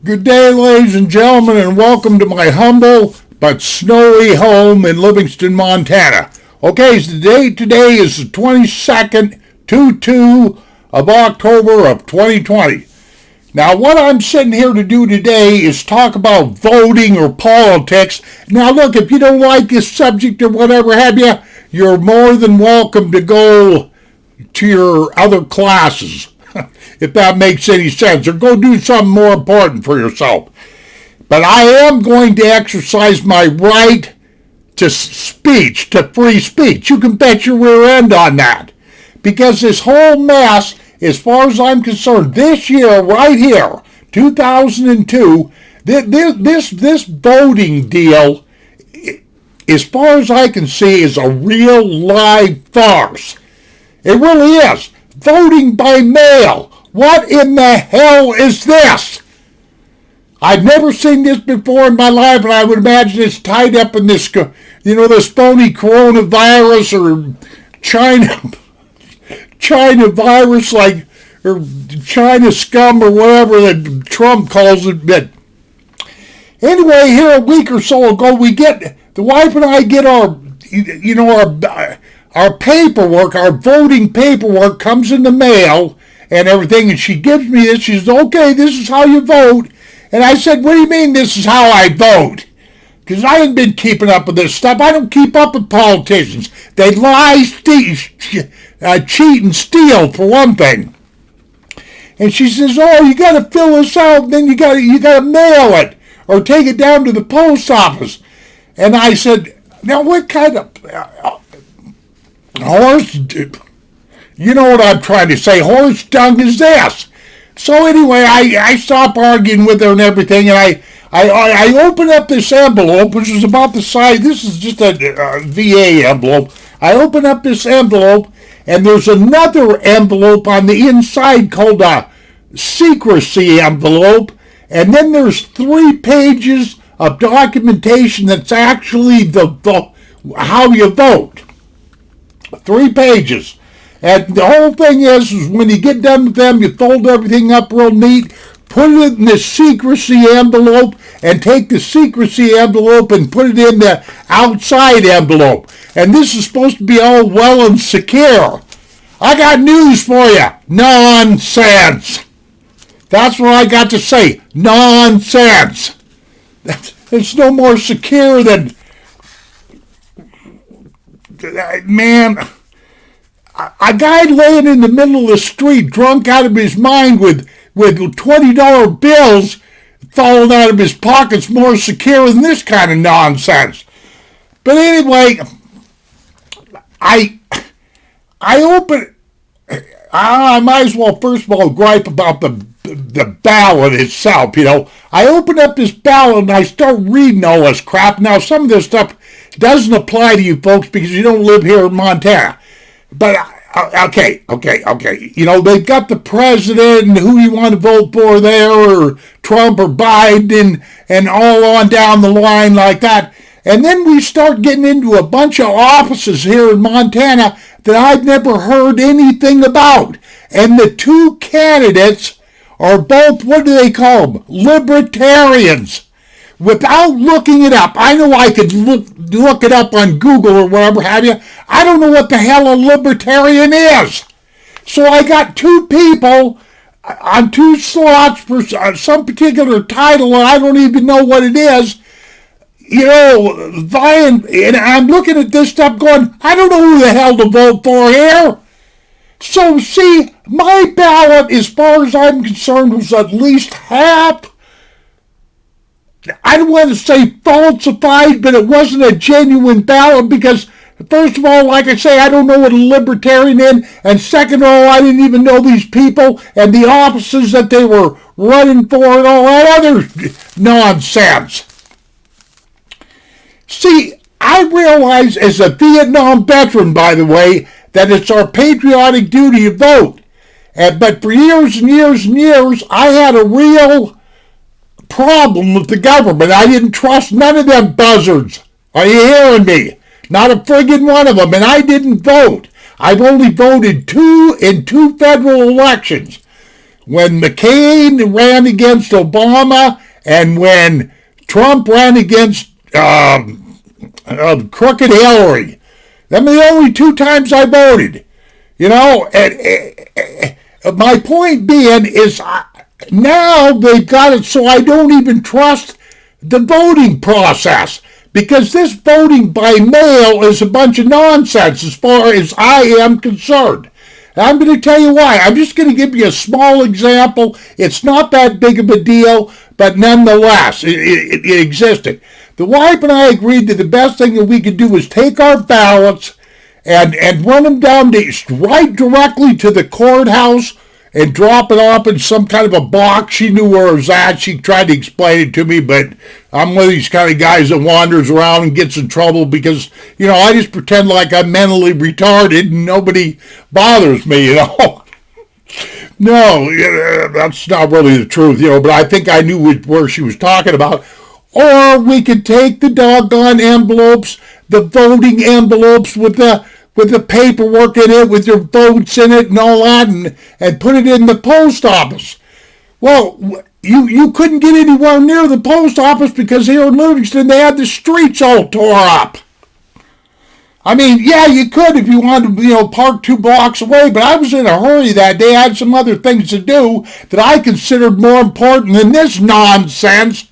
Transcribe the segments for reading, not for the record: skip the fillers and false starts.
Good day, ladies and gentlemen, and welcome to my humble but snowy home in Livingston, Montana. Okay, so the date today is the 22nd, 2/2 of October of 2020. Now, what I'm sitting here to do today is talk about voting or politics. Now, look, if you don't like this subject or whatever have you, you're more than welcome to go to your other classes, if that makes any sense, or go do something more important for yourself. But I am going to exercise my right to speech, to free speech. You can bet your rear end on that. Because this whole mess, as far as I'm concerned, this year, right here, 2002, this voting deal, as far as I can see, is a real live farce. It really is. Voting by mail. What in the hell is this? I've never seen this before in my life, and I would imagine it's tied up in this, this phony coronavirus or China virus, or China scum or whatever that Trump calls it. But anyway, here a week or so ago, the wife and I get our paperwork, our voting paperwork comes in the mail and everything, and she gives me this. She says, okay, this is how you vote. And I said, what do you mean this is how I vote? Because I haven't been keeping up with this stuff. I don't keep up with politicians. They lie, cheat, and steal, for one thing. And she says, oh, you got to fill this out, and then you got to mail it or take it down to the post office. And I said, now what kind of horse, you know what I'm trying to say, horse dung is this? So anyway, I stopped arguing with her and everything, and I opened up this envelope, which is about the size, this is just a VA envelope. I open up this envelope, and there's another envelope on the inside called a secrecy envelope, and then there's 3 pages of documentation that's actually how you vote. 3 pages. And the whole thing is when you get done with them, you fold everything up real neat, put it in the secrecy envelope, and take the secrecy envelope and put it in the outside envelope. And this is supposed to be all well and secure. I got news for you. Nonsense. That's what I got to say. Nonsense. It's no more secure than... Man... A guy laying in the middle of the street, drunk out of his mind with $20 bills falling out of his pockets, more secure than this kind of nonsense. But anyway, I might as well first of all gripe about the ballot itself. I open up this ballot and I start reading all this crap. Now, some of this stuff doesn't apply to you folks because you don't live here in Montana. But, okay. They've got the president and who you want to vote for there, or Trump or Biden, and all on down the line like that. And then we start getting into a bunch of offices here in Montana that I've never heard anything about. And the 2 candidates are both, what do they call them? Libertarians. Without looking it up, I know I could look it up on Google or whatever have you. I don't know what the hell a libertarian is. So I got 2 people on 2 slots for some particular title, and I don't even know what it is. Vying, and I'm looking at this stuff going, I don't know who the hell to vote for here. So see, my ballot, as far as I'm concerned, was at least half, I don't want to say falsified, but it wasn't a genuine ballot because, first of all, like I say, I don't know what a libertarian is, and second of all, I didn't even know these people and the offices that they were running for and all that other nonsense. See, I realize as a Vietnam veteran, by the way, that it's our patriotic duty to vote. But for years and years and years, I had a real problem with the government. I didn't trust none of them buzzards. Are you hearing me? Not a friggin' one of them. And I didn't vote. I've only voted in two federal elections. when McCain ran against Obama and when Trump ran against crooked Hillary. Them are the only two times I voted. My point being is now they've got it so I don't even trust the voting process, because this voting by mail is a bunch of nonsense as far as I am concerned. And I'm going to tell you why. I'm just going to give you a small example. It's not that big of a deal, but nonetheless, it existed. The wife and I agreed that the best thing that we could do was take our ballots and run them down right directly to the courthouse and drop it off in some kind of a box. She knew where it was at. She tried to explain it to me, but I'm one of these kind of guys that wanders around and gets in trouble because, I just pretend like I'm mentally retarded and nobody bothers me, No, that's not really the truth, but I think I knew where she was talking about. Or we could take the doggone envelopes, the voting envelopes with the paperwork in it, with your votes in it and all that, and put it in the post office. Well, you couldn't get anywhere near the post office because here in Livingston they had the streets all tore up. I mean, yeah, you could if you wanted to, park 2 blocks away, but I was in a hurry that day. I had some other things to do that I considered more important than this nonsense.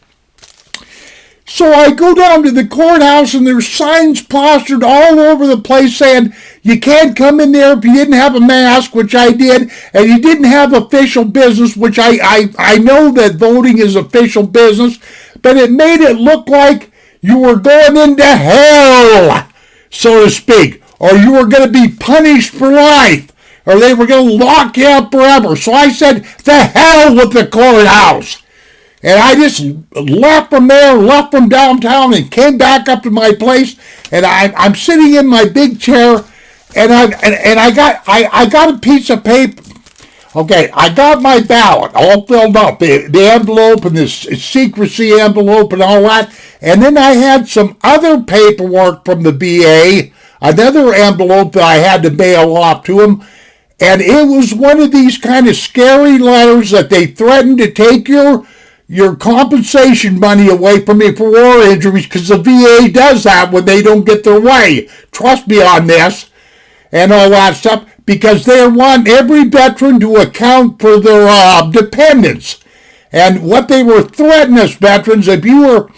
So I go down to the courthouse and there's signs plastered all over the place saying you can't come in there if you didn't have a mask, which I did, and you didn't have official business, which I know that voting is official business, but it made it look like you were going into hell, so to speak, or you were going to be punished for life, or they were going to lock you up forever. So I said, the hell with the courthouse. And I just left from downtown and came back up to my place, and I'm sitting in my big chair, and I got a piece of paper. Okay, I got my ballot all filled up, the envelope and the secrecy envelope and all that, and then I had some other paperwork from the VA, another envelope that I had to mail off to him, and it was one of these kind of scary letters that they threatened to take your compensation money away from me for war injuries, because the VA does that when they don't get their way. Trust me on this and all that stuff, because they want every veteran to account for their dependents. And what they were threatening us veterans, if you were,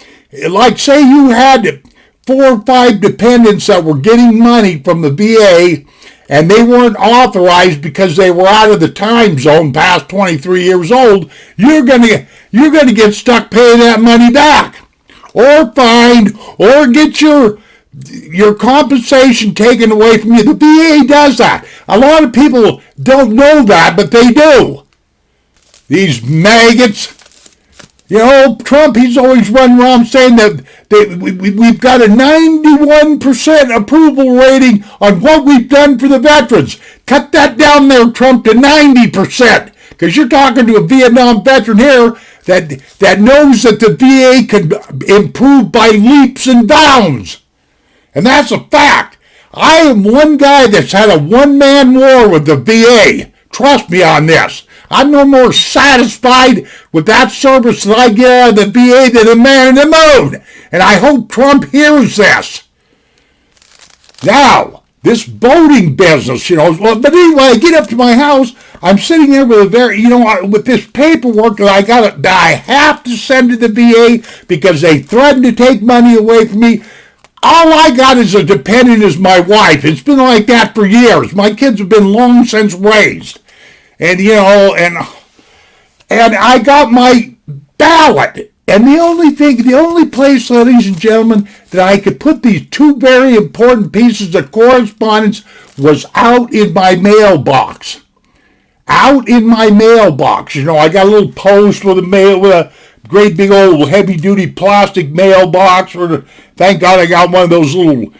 like say you had 4 or 5 dependents that were getting money from the VA, and they weren't authorized because they were out of the time zone past 23 years old, you're going to get stuck paying that money back, or fined, or get your compensation taken away from you. The VA does that. A lot of people don't know that, but they do. These maggots. Trump, he's always running around saying that we've got a 91% approval rating on what we've done for the veterans. Cut that down there, Trump, to 90%, because you're talking to a Vietnam veteran here that knows that the VA could improve by leaps and bounds. And that's a fact. I am one guy that's had a one-man war with the VA. Trust me on this. I'm no more satisfied with that service that I get out of the VA than a man in the moon. And I hope Trump hears this. Now, this voting business, but anyway, I get up to my house. I'm sitting there with with this paperwork that I have to send to the VA because they threatened to take money away from me. All I got as a dependent is my wife. It's been like that for years. My kids have been long since raised. And, and I got my ballot. And the only place, ladies and gentlemen, that I could put these 2 very important pieces of correspondence was out in my mailbox. Out in my mailbox. I got a little post with a great big old heavy-duty plastic mailbox. Thank God I got one of those little,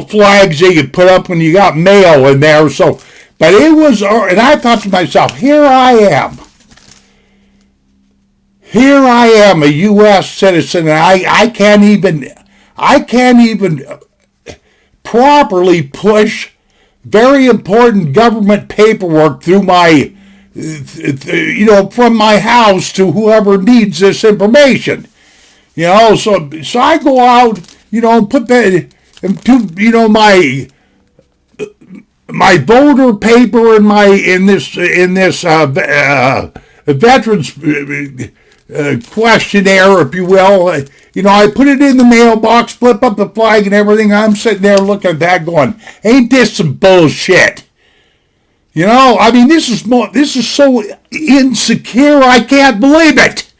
flags you could put up when you got mail in there. So, but it was, and I thought to myself, here I am. Here I am, a U.S. citizen, and I can't even properly push very important government paperwork through my from my house to whoever needs this information. So I go out, and put that into, my voter paper in this veterans questionnaire, if you will. I put it in the mailbox, flip up the flag and everything. I'm sitting there looking at that going, ain't this some bullshit? This is so insecure, I can't believe it.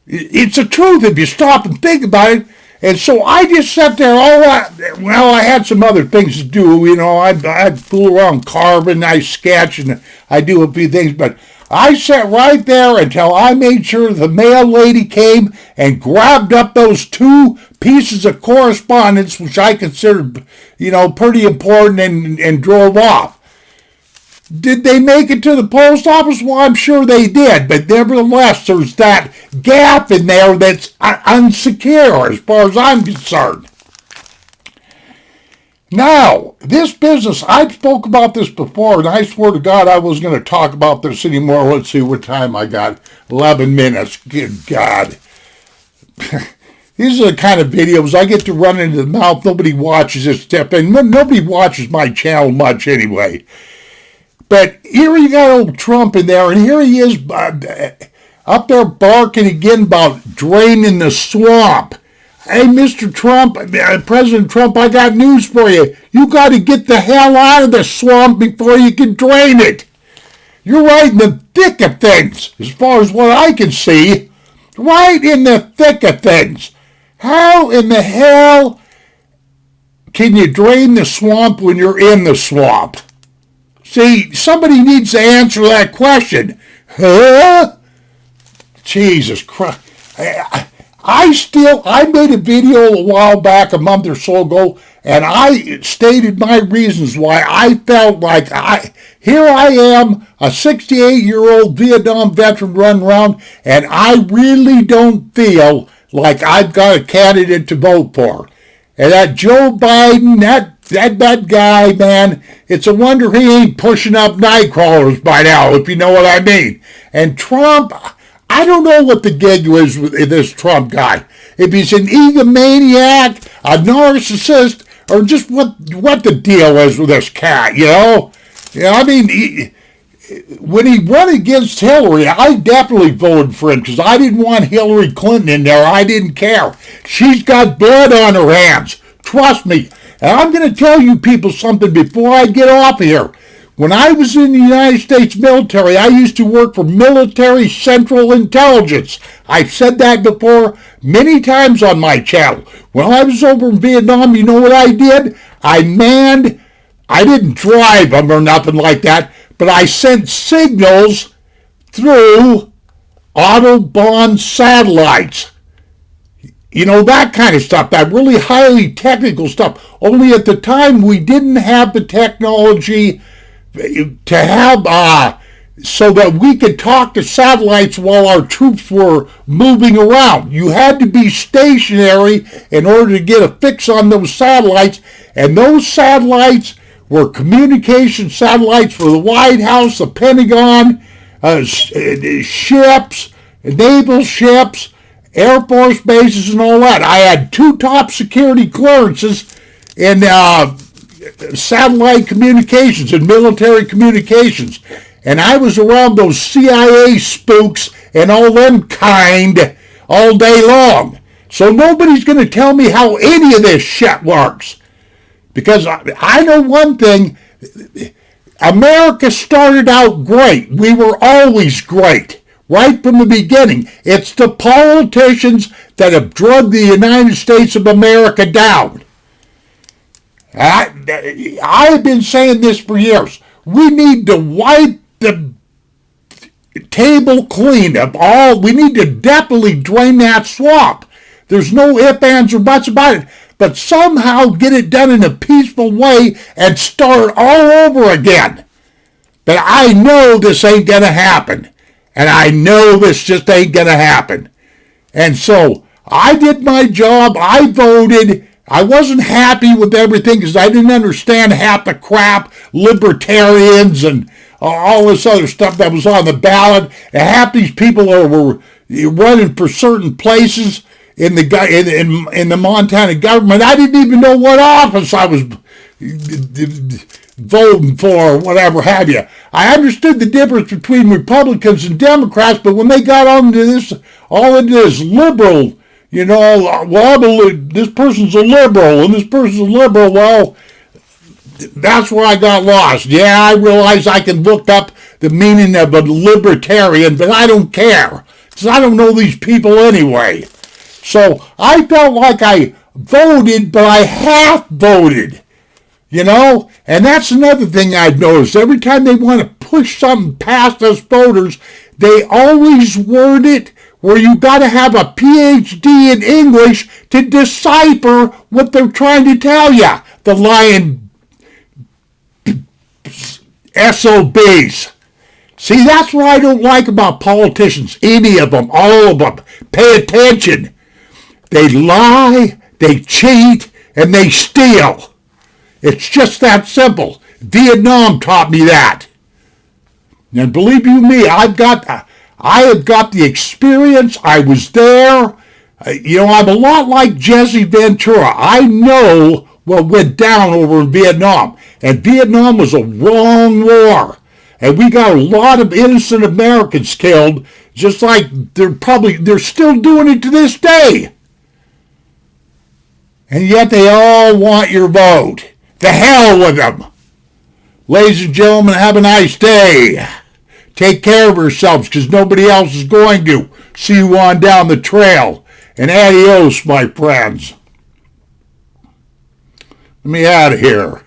It's the truth if you stop and think about it. And so I just sat there I had some other things to do. I fool around carving, I sketch, and I do a few things. But I sat right there until I made sure the mail lady came and grabbed up those 2 pieces of correspondence, which I considered, pretty important, and drove off. Did they make it to the post office? Well, I'm sure they did, but nevertheless, there's that gap in there that's unsecure as far as I'm concerned. Now, this business, I spoke about this before, and I swear to God I wasn't going to talk about this anymore. Let's see what time I got. 11 minutes. Good God. These are the kind of videos I get to run into the mouth. Nobody watches this stuff, and nobody watches my channel much anyway. But here you got old Trump in there, and here he is up there barking again about draining the swamp. Hey, Mr. Trump, President Trump, I got news for you. You got to get the hell out of the swamp before you can drain it. You're right in the thick of things, as far as what I can see. Right in the thick of things. How in the hell can you drain the swamp when you're in the swamp? See, somebody needs to answer that question. Huh? Jesus Christ. I made a video a while back, a month or so ago, and I stated my reasons why I felt like here I am, a 68-year-old Vietnam veteran running around, and I really don't feel like I've got a candidate to vote for. And that Joe Biden, that guy, man, it's a wonder he ain't pushing up night crawlers by now, if you know what I mean. And Trump, I don't know what the gig is with this Trump guy. If he's an egomaniac, a narcissist, or just what the deal is with this cat, when he won against Hillary, I definitely voted for him because I didn't want Hillary Clinton in there. I didn't care. She's got blood on her hands. Trust me. And I'm going to tell you people something before I get off here. When I was in the United States military, I used to work for Military Central Intelligence. I've said that before many times on my channel. When I was over in Vietnam, you know what I did? I didn't drive them or nothing like that, but I sent signals through Autobahn satellites. That kind of stuff, that really highly technical stuff. Only at the time, we didn't have the technology to have so that we could talk to satellites while our troops were moving around. You had to be stationary in order to get a fix on those satellites, and those satellites were communication satellites for the White House, the Pentagon, ships, naval ships, Air Force bases, and all that. I had 2 top security clearances in satellite communications and military communications. And I was around those CIA spooks and all them kind all day long. So nobody's going to tell me how any of this shit works. Because I know one thing, America started out great. We were always great, right from the beginning. It's the politicians that have drugged the United States of America down. I've been saying this for years. We need to wipe the table clean of all. We need to definitely drain that swamp. There's no ifs, ands, or buts about it. But somehow get it done in a peaceful way and start all over again. But I know this ain't going to happen. And I know this just ain't going to happen. And so I did my job. I voted. I wasn't happy with everything because I didn't understand half the crap libertarians and all this other stuff that was on the ballot. And half these people were running for certain places in the Montana government. I didn't even know what office I was voting for or whatever have you. I understood the difference between Republicans and Democrats, but when they got into this liberal, well, this person's a liberal and this person's a liberal, well, that's where I got lost. Yeah, I realize I can look up the meaning of a libertarian, but I don't care, because I don't know these people anyway. So I felt like I voted, but I half voted. And that's another thing I've noticed. Every time they want to push something past us voters, they always word it where you got to have a PhD in English to decipher what they're trying to tell you. The lying SOBs. See, that's what I don't like about politicians. Any of them, all of them. Pay attention. They lie, they cheat, and they steal. It's just that simple. Vietnam taught me that. And believe you me, I have got the experience. I was there. I'm a lot like Jesse Ventura. I know what went down over in Vietnam. And Vietnam was a wrong war. And we got a lot of innocent Americans killed, just like they're still doing it to this day. And yet they all want your vote. The hell with them. Ladies and gentlemen, have a nice day. Take care of yourselves, because nobody else is going to. See you on down the trail. And adios, my friends. Let me out of here.